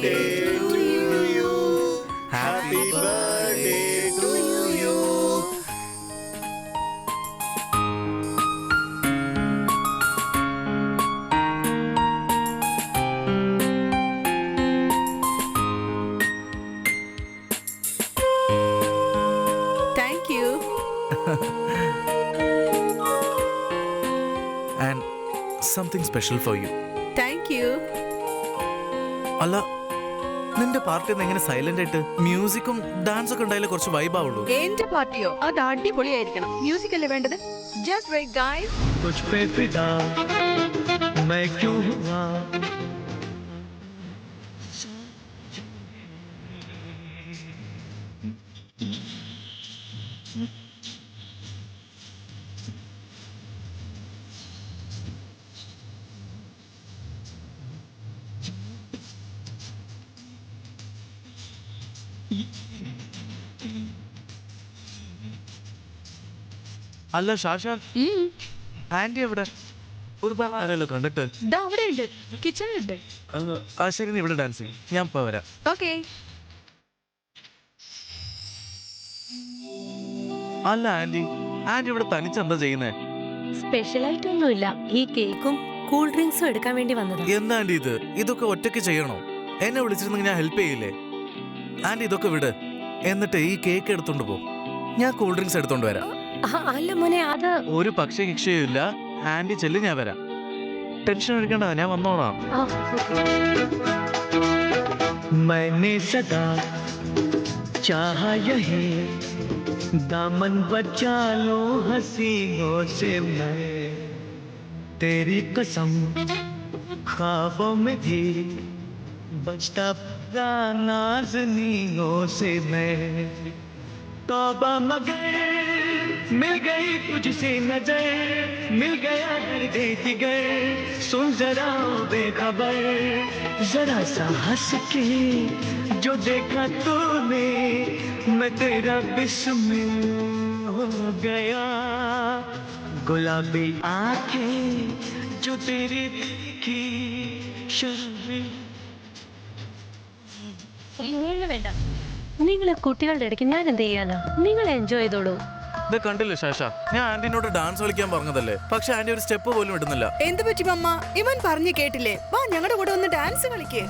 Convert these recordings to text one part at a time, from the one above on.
birthday to you. Happy birthday to you. Thank you. And something special for you. Thank you. അല്ല, നിന്റെ party എങ്ങനെ silent ആയിട്ട് മ്യൂസിക്കും dance ഒക്കെ ഉണ്ടായാലേ കുറച്ച് വൈബ് ആവുള്ളൂ. എന്റെ പാർട്ടിയോ? അത് അടിപൊളിയായിരിക്കണം. മ്യൂസിക് അല്ലേ വേണ്ടത്? Just wait, guys. कुछ पे फिदा मैं क्यों हुआ അല്ല ഷാഷാൻ, ആന്റി എവിടെ? ഒരു ആരല്ലോ കണ്ടിട്ട്. ദാ അവിടെ ഉണ്ട്, കിച്ചണിലുണ്ട്. ആ ശരി, നീ ഇവിടെ ഡാൻസ് ചെയ്യും, ഞാൻ ഇപ്പൊ വരാം. ഓക്കെ. അല്ല ആന്റി, ആന്റി ഇവിടെ തനിച്ചെന്താ ചെയ്യുന്നേ? സ്പെഷ്യൽ ആയിട്ടൊന്നുമില്ല, ഈ കേക്കും കൂൾ ഡ്രിങ്ക്സും എടുക്കാൻ വേണ്ടി വന്നത്. എന്താ ആന്റി ഇത്? ഇതൊക്കെ ഒറ്റയ്ക്ക് ചെയ്യണോ? എന്നെ വിളിച്ചിരുന്നെങ്കിൽ ഞാൻ ഹെൽപ്പ് ചെയ്യില്ലേ? ആന്റി ഇതൊക്കെ വിട്, എന്നിട്ട് ഈ കേക്ക് എടുത്തോണ്ട് പോ, ഞാൻ കൂൾ ഡ്രിങ്ക്സ് എടുത്തോണ്ട് വരാം. അല്ല മോനെ, അത് ഒരു പക്ഷേ ശിക്ഷയും ഇല്ല. ആന്റി ചെല്ലു, ഞാൻ വരാം. ടെൻഷൻ എടുക്കണ്ട, ഞാൻ വന്നോളാം. मैंने सदा चाहा यही दामन बचा लो हसीनों से मैं तेरी कसम ख्वाबों में भी बचता नाज़नीनों से मैं तौबा मगर मिल गई तुझसे नजर मिल गया दर्द जिगर सुन जरा बेखबर जरा सा हंस के जो देखा तूने मैं तेरा बिस्मिल हो गया गुलाबी आंखें जो तेरी देखी शर्मी വേണ്ട. നിങ്ങളെ കുട്ടികളുടെ ഇടയ്ക്ക് ഞാൻ എന്ത് ചെയ്യാനാ? നിങ്ങൾ എൻജോയ് ചെയ്തോളൂ. ഇത് കണ്ടില്ലേ ശാശ, ഞാൻ ആന്റിനോട് ഡാൻസ് കളിക്കാൻ പറഞ്ഞതല്ലേ, പക്ഷെ ആന്റി ഒരു സ്റ്റെപ്പ് പോലും ഇടുന്നില്ല. എന്ത് പറ്റി മമ്മ? ഇവൻ പറഞ്ഞു കേട്ടില്ലേ? വാ ഞങ്ങളുടെ കൂടെ ഒന്ന് ഡാൻസ് കളിക്കേ.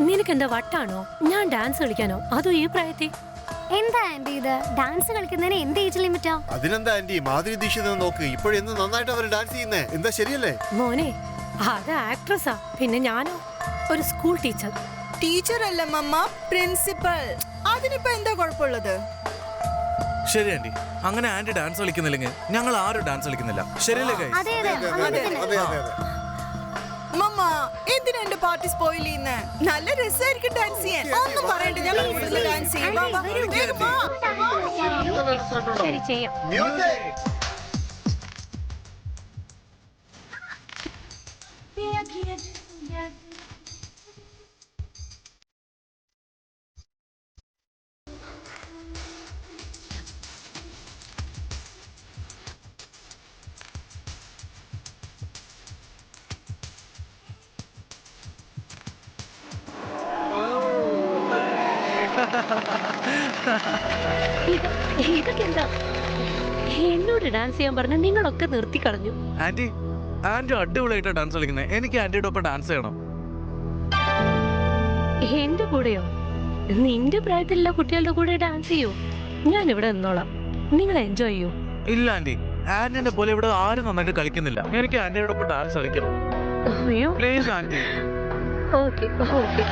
നിനക്ക് എന്താ വട്ടാണോ? ഞാൻ ഡാൻസ് കളിക്കാനോ? അതോ ഈ പ്രായത്തിൽ? എന്താ ആന്റി ഇത്? ഡാൻസ് കളിക്കുന്നതിന് എന്ത് ഏജ് ലിമിറ്റാ? അതിനെന്താ ആന്റി, മാധുരി ദീക്ഷിത് നോക്ക്, ഇപ്പോഴെന്ന് നന്നായിട്ട് അവർ ഡാൻസ് ചെയ്യുന്നേ. എന്താ ശരിയല്ലേ? മോനെ, അത് ആക്ട്രസാ, പിന്നെ ഞാനോ ഒരു സ്കൂൾ ടീച്ചർ. ടീച്ചർ അല്ല മമ്മ, പ്രിൻസിപ്പൽ. അതിനിപ്പോ എന്താ കുഴപ്പമുള്ളത്? ശരി ആന്റി, അങ്ങനെ ആന്റി ഡാൻസ് കളിക്കുന്നില്ലെങ്കിൽ ഞങ്ങൾ ആരും ഡാൻസ് കളിക്കുന്നില്ല, ശരിയല്ലേ guys? അതെ അതെ അങ്ങനെ തന്നെ. അതെ അതെ അതെ. മമ്മ എന്തിനാ എന്റെ പാർട്ടി സ്പോയിൽ ചെയ്യുന്നേ? നല്ല രസമായിരിക്കും ഡാൻസ് ചെയ്യാൻ. ഒന്നും പറയണ്ട, ഞങ്ങൾ ഡാൻസ് ചെയ്യും. വാ, വാ, വേഗം വാ. ശരി, ചെയ്യാം. ഇതൊക്കെ എന്താ? എന്നോട് ഡാൻസ് ചെയ്യാൻ പറഞ്ഞ നിങ്ങളൊക്കെ നിർത്തി കളഞ്ഞു. ആന്റി, ആന്റി അടിപൊളിയായിട്ടാ ഡാൻസ് കളിക്കുന്നത്. എനിക്ക് ആന്റിയുടെ ഒപ്പം ഡാൻസ് ചെയ്യണം. എന്റെ കൂടെയോ? നിന്റെ പ്രായത്തിലുള്ള കുട്ടികളുടെ കൂടെ ഡാൻസ് ചെയ്യൂ. ഞാൻ ഇവിടെ നിന്നോളാം, നിങ്ങൾ എൻജോയ് ചെയ്യൂ. ഇല്ല ആന്റി, ആന്റിന്റെ പോലെ ഇവിടെ ആരും നന്നായിട്ട് കളിക്കുന്നില്ല. എനിക്ക് ആന്റിയുടെ ഒപ്പം ഡാൻസ് കളിക്കണം. അയ്യോ, പ്ലീസ് ആന്റി. Okay okay.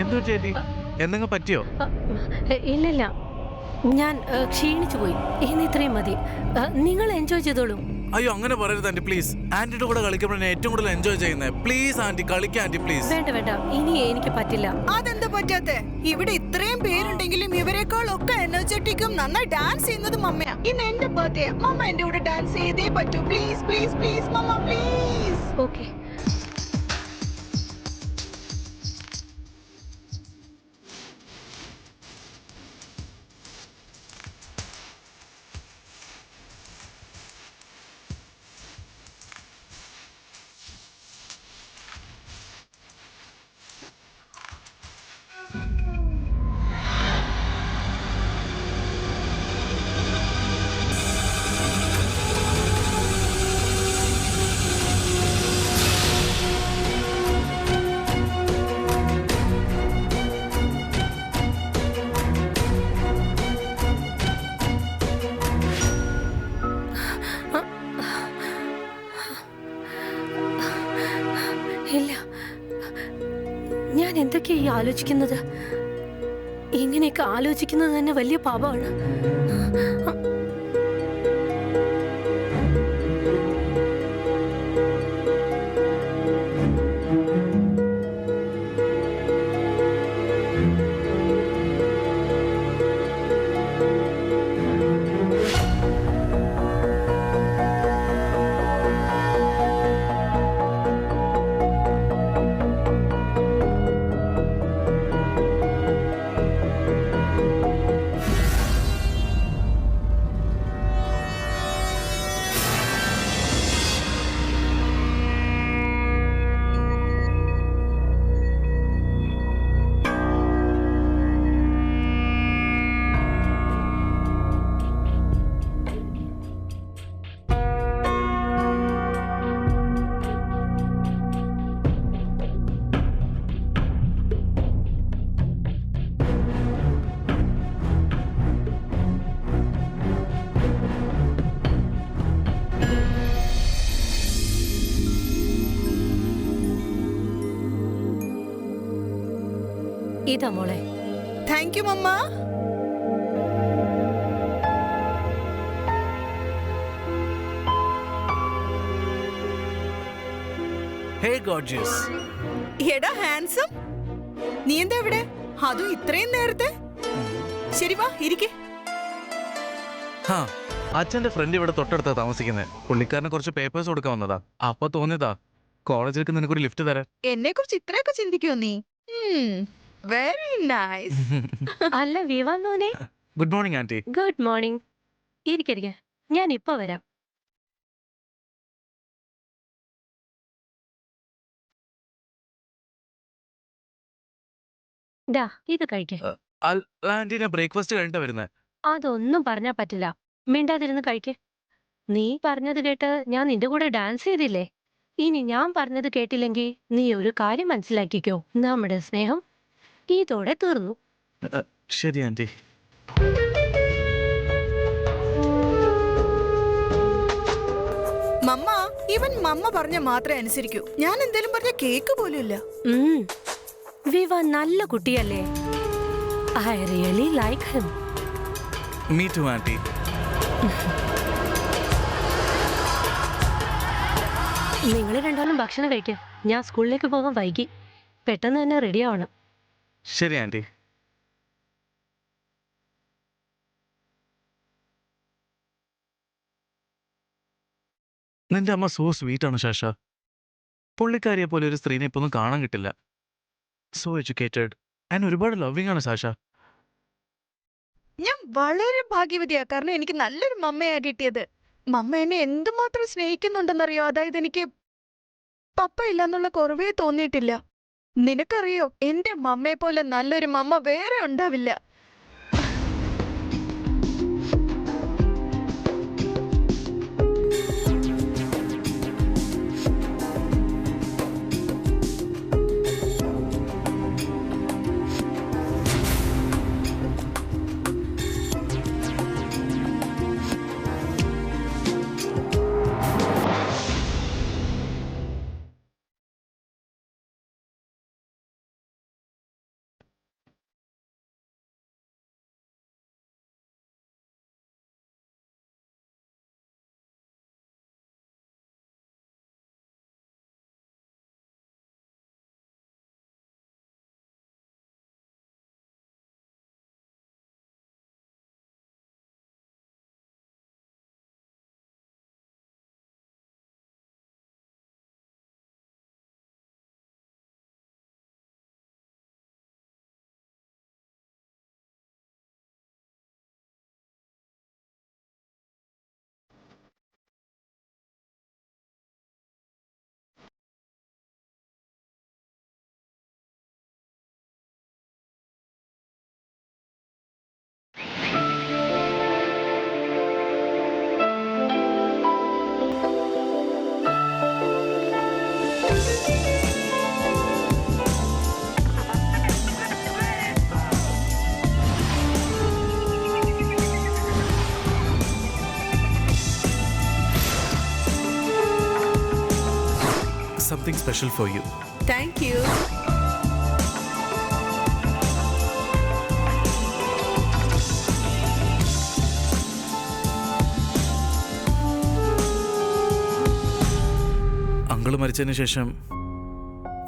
എന്തോ ചേച്ചി, എന്തെങ്കിലും പറ്റിയോ? ഇല്ലില്ല, ഞാൻ ക്ഷീണിച്ചു പോയി. ഇന്ന് ഇത്രയും മതി. നിങ്ങൾ എൻജോയ് ചെയ്തോളൂ. അയ്യോ അങ്ങനെ പറയരുത് ആന്റി പ്ലീസ്. ആന്റിയുടെ കൂടെ കളിക്കുമ്പോഴാണ് ഏറ്റവും കൂടുതൽ എൻജോയ് ചെയ്യുന്നത്. പ്ലീസ് ആന്റി കളിക്കാം ആന്റി പ്ലീസ്. വേണ്ട വേണ്ട, ഇനി എനിക്ക് പറ്റില്ല. അതെന്താ പറ്റാത്തെ? ഇവിടെ ഇത്രയും പേരുണ്ടെങ്കിലും ഇവരെക്കാൾ ഒക്കെ എനർജറ്റിക്കും നന്നായി ഡാൻസ് ചെയ്യുന്നത് മമ്മയാ. ഇന്ന് എന്റെ ബർത്ത്ഡേ, മമ്മ എന്റെ കൂടെ ഡാൻസ് ചെയ്തേ പറ്റൂ. Please please please mamma please. Okay. ഇല്ല, ഞാൻ എന്തൊക്കെയാ ഈ ആലോചിക്കുന്നത്? ഇങ്ങനെയൊക്കെ ആലോചിക്കുന്നത് തന്നെ വലിയ പാപമാണ്. ഇതാ മോളെ. Thank you mamma. Hey gorgeous. എടാ ഹാൻസം, നീ എന്താ ഇവിടെ? അതും ഇത്രയും നേരത്തെ? ശരി വാ ഇരിക്കെ. ഹാ, അച്ഛന്റെ ഫ്രണ്ട് ഇവിടെ തൊട്ടടുത്താ താമസിക്കുന്നത്. പുള്ളിക്കാരന് കുറച്ച് പേപ്പേഴ്സ് കൊടുക്കാൻ വന്നതാ. അപ്പൊ തോന്നിയതാ കോളേജിലേക്ക് നിനക്കൊരു ലിഫ്റ്റ് തരാൻ. എന്നെ കുറിച്ച് ഇത്രയൊക്കെ ചിന്തിക്കോ നീ? Very nice. അല്ല വിവാനോനെ. Good morning aunty. Good morning. ഇരിക്കരിക്ക, ഞാൻ ഇപ്പൊ വരാം. ദാ ഇത് കഴിക്കേ. ആന്റിനെ ബ്രേക്ക്ഫാസ്റ്റ് കഴിഞ്ഞിട്ടാ വരുന്നത്. അതൊന്നും പറഞ്ഞാ പറ്റില്ല. മിണ്ടാതിരുന്ന് കഴിക്കേ. നീ പറഞ്ഞത് കേട്ട് ഞാൻ നിന്റെ കൂടെ ഡാൻസ് ചെയ്തില്ലേ? ഇനി ഞാൻ പറഞ്ഞത് കേട്ടില്ലെങ്കിൽ നീ ഒരു കാര്യം മനസ്സിലാക്കിക്കോ, നമ്മുടെ സ്നേഹം ഇതോടെ തീർന്നു. ശരി ആന്റി. മമ്മ, ഇവൻ മമ്മ പറഞ്ഞ മാത്രമേ അനുസരിക്കൂ. ഞാൻ എന്തേലും പറഞ്ഞ കേക്ക് പോലും ഇല്ല. വിവ നല്ല കുട്ടിയല്ലേ? I really like him. Me too aunty. നിങ്ങൾ രണ്ടാളും ഭക്ഷണം കഴിക്കും. ഞാൻ സ്കൂളിലേക്ക് പോകാൻ വൈകി. പെട്ടെന്ന് തന്നെ റെഡി ആവണം. ശരി ആന്റി. നിന്റെ അമ്മ സോ സ്വീറ്റ് ആണ് ശാശ. പുള്ളിക്കാരിയെ പോലെ ഒരു സ്ത്രീനെ ഇപ്പൊ ഒന്നും കാണാൻ കിട്ടില്ല. സോ എഡ്യൂക്കേറ്റഡ് ആൻഡ് ഒരുപാട് ലവിങ് ആണ് ശാശ. ഞാൻ വളരെ ഭാഗ്യവതിയാ, കാരണം എനിക്ക് നല്ലൊരു മമ്മയാ കിട്ടിയത്. മമ്മ എന്നെ എന്തുമാത്രം സ്നേഹിക്കുന്നുണ്ടെന്നറിയോ? അതായത് എനിക്ക് പപ്പ ഇല്ലെന്നുള്ള കുറവേ തോന്നിയിട്ടില്ല. നിനക്കറിയോ, എന്റെ മമ്മയെ പോലെ നല്ലൊരു മമ്മ വേറെ ഉണ്ടാവില്ല. Something special for you. Thank you. Uncle മരിച്ചതിന് ശേഷം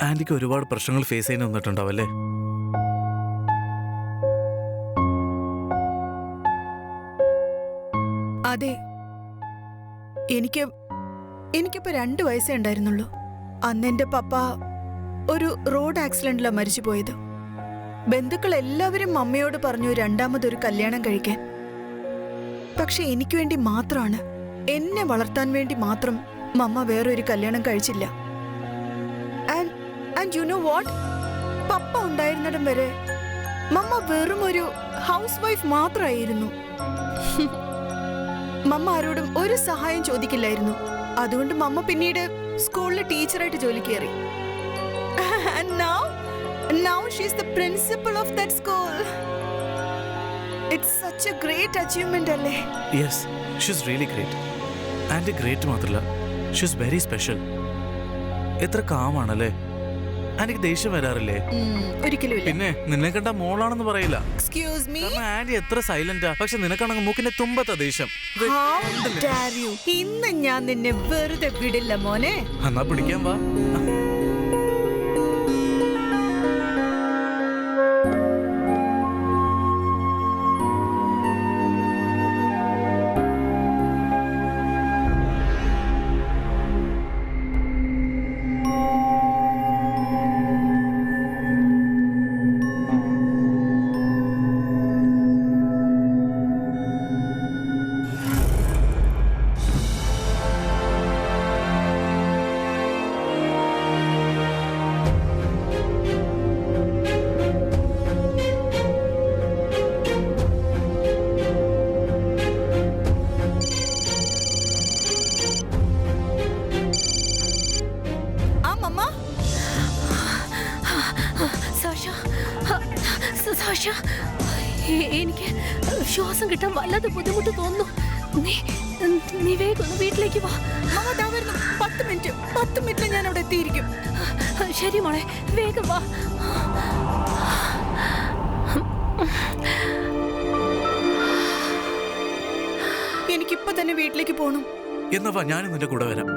ആന്റിക്ക് ഒരുപാട് പ്രശ്നങ്ങൾ ഫേസ് ചെയ്യാൻ വന്നിട്ടുണ്ടാവല്ലേ? അതെ, എനിക്കിപ്പോ 2 വയസ്സേ ഉണ്ടായിരുന്നുള്ളൂ. അന്ന് എന്റെ പപ്പ ഒരു റോഡ് ആക്സിഡന്റിലാണ് മരിച്ചു പോയത്. ബന്ധുക്കൾ എല്ലാവരും അമ്മയോട് പറഞ്ഞു രണ്ടാമതൊരു കല്യാണം കഴിക്കാൻ. പക്ഷെ എനിക്ക് വേണ്ടി മാത്രമാണ്, എന്നെ വളർത്താൻ വേണ്ടി മാത്രം മമ്മ വേറൊരു കല്യാണം കഴിച്ചില്ല. ആൻഡ് യു നോ വാട്ട്, പപ്പ ഉണ്ടായിരുന്നിടം വരെ മമ്മ വെറും ഒരു ഹൗസ് വൈഫ് മാത്രമായിരുന്നു. മമ്മ ആരോടും ഒരു സഹായം ചോദിക്കില്ലായിരുന്നു. അതുകൊണ്ട് മമ്മ പിന്നീട് സ്കൂളിലെ ടീച്ചറായിട്ട് ജോലി കയറി. Now she's the principal of that school. It's such a great achievement, അല്ലേ? Yes, she's really great. Aunty great മാത്രമല്ല, ഷീസ് വെരി സ്പെഷ്യൽ. എത്ര കാമാണല്ലേ? ആന്റിക്ക് ദേഷ്യം വരാറില്ലേ? ഒരിക്കലും ഇല്ല. പിന്നെ നിന്നെ കണ്ട മോളാണെന്ന് പറയില്ല. Excuse me. കാരണം ആന്റി എത്ര സൈലന്റാ. പക്ഷെ നിനക്കാണെങ്കിൽ മൂക്കിന്റെ തുമ്പത്താ ദേഷ്യം. How dare you? ഇന്ന് ഞാൻ നിന്നെ വെറുതെ വിടില്ല മോനെ. എന്നാ പിടിക്കാൻ വാ. എനിക്ക് ശ്വാസം കിട്ടാൻ വല്ലാതെ ബുദ്ധിമുട്ട് തോന്നുന്നു. നീ വേഗം വീട്ടിലേക്ക് വാ. 10 മിനിറ്റ് ഞാൻ അവിടെ എത്തിയിരിക്കും. ശരി മോളെ, വേഗം വാ. എനിക്കിപ്പോ തന്നെ വീട്ടിലേക്ക് പോകണം. എന്നാ വാ, ഞാനും നിന്റെ കൂടെ വരാം.